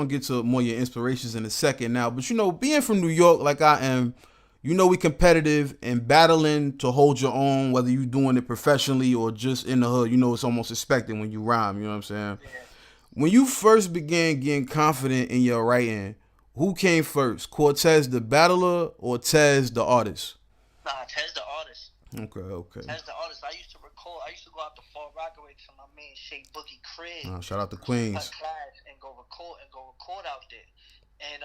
gonna get to more of your inspirations in a second now. But being from New York like I am, we competitive and battling to hold your own, whether you doing it professionally or just in the hood. It's almost expected when you rhyme. You know what I'm saying? Yeah. When you first began getting confident in your writing, who came first, Cortez the battler or Tez the artist? Nah, Tez the artist. Okay, okay. Tez the artist. I used to record. I used to go out to Far Rockaway to my man Shay Boogie crib, Shout out to cut Queens. class, and go record out there. And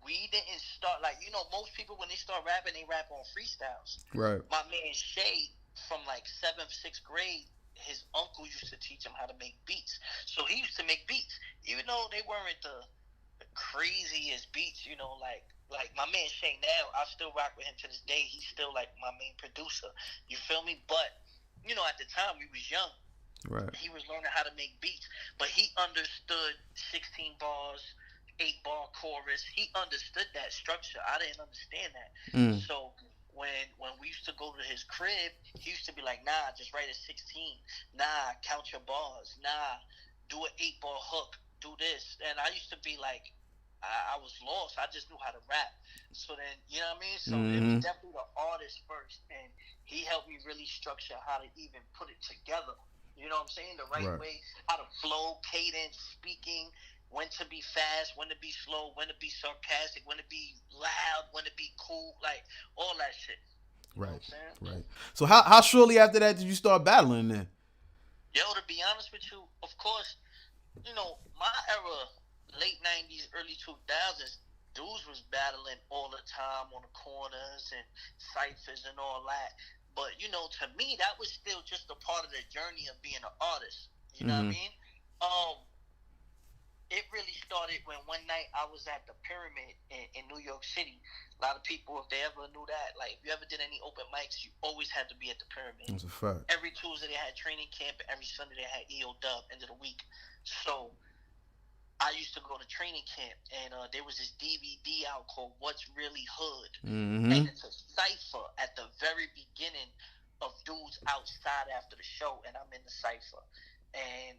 we didn't start like most people when they start rapping, they rap on freestyles. Right. My man Shay from like seventh, sixth grade, his uncle used to teach him how to make beats. So he used to make beats, even though they weren't the craziest beats. Like my man Shay now, I still rock with him to this day. He's still like my main producer. You feel me? But at the time we was young. Right. He was learning how to make beats, but he understood 16 bars, 8-bar chorus. He understood that structure. I didn't understand that. Mm. So when we used to go to his crib, he used to be like, "Nah, just write a 16. Nah, count your bars. Nah, do an 8-bar hook. Do this." And I used to be like, I was lost. I just knew how to rap. So then, you know what I mean? So it Mm-hmm. was definitely the artist first, and he helped me really structure how to even put it together. You know what I'm saying? The right Right. way, how to flow, cadence, speaking, when to be fast, when to be slow, when to be sarcastic, when to be loud, when to be cool, like all that shit. You know Right. what I'm saying? Right. So how shortly after that did you start battling then? Yo, to be honest with you, of course, my era, late 90s, early 2000s, dudes was battling all the time on the corners and ciphers and all that. But, to me, that was still just a part of the journey of being an artist. You know what I Mm-hmm. mean? It really started when one night I was at the Pyramid in New York City. A lot of people, if they ever knew that, like, if you ever did any open mics, you always had to be at the Pyramid. That's a fact. Every Tuesday they had training camp, and every Sunday they had EO Dub, end of the week. So I used to go to training camp, and there was this DVD out called What's Really Hood. And Mm-hmm. it's a cipher at the very beginning of dudes outside after the show, and I'm in the cipher. And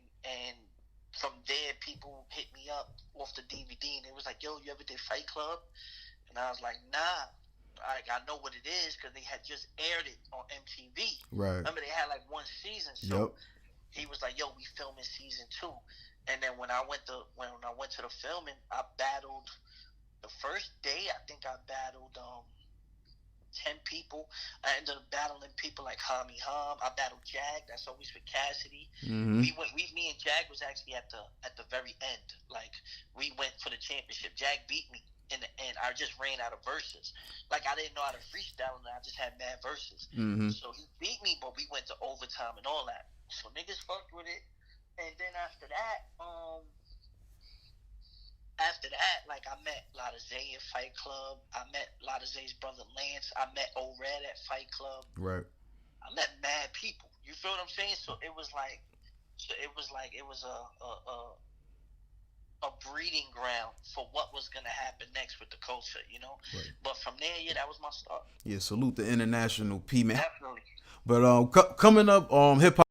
from there, people hit me up off the DVD, and it was like, "Yo, you ever did Fight Club?" And I was like, "Nah." I know what it is because they had just aired it on MTV. Right. Remember, they had like one season. So Yep. he was like, "Yo, we filming season 2." And then when I went to the filming, I battled the first day. I think I battled 10 people. I ended up battling people like Hami Ham. I battled Jag. That's always with Cassidy. Mm-hmm. Me and Jag was actually at the very end. Like, we went for the championship. Jag beat me in the end. I just ran out of verses. Like, I didn't know how to freestyle, and I just had mad verses. Mm-hmm. So he beat me, but we went to overtime and all that. So niggas fucked with it. And then after that, like, I met Lotta Zay at Fight Club. I met Lotta Zay's brother Lance. I met O-Red at Fight Club. Right. I met mad people. You feel what I'm saying? So it was a breeding ground for what was gonna happen next with the culture. Right. But from there, yeah, that was my start. Yeah. Salute the international P man. Definitely. But coming up, hip hop.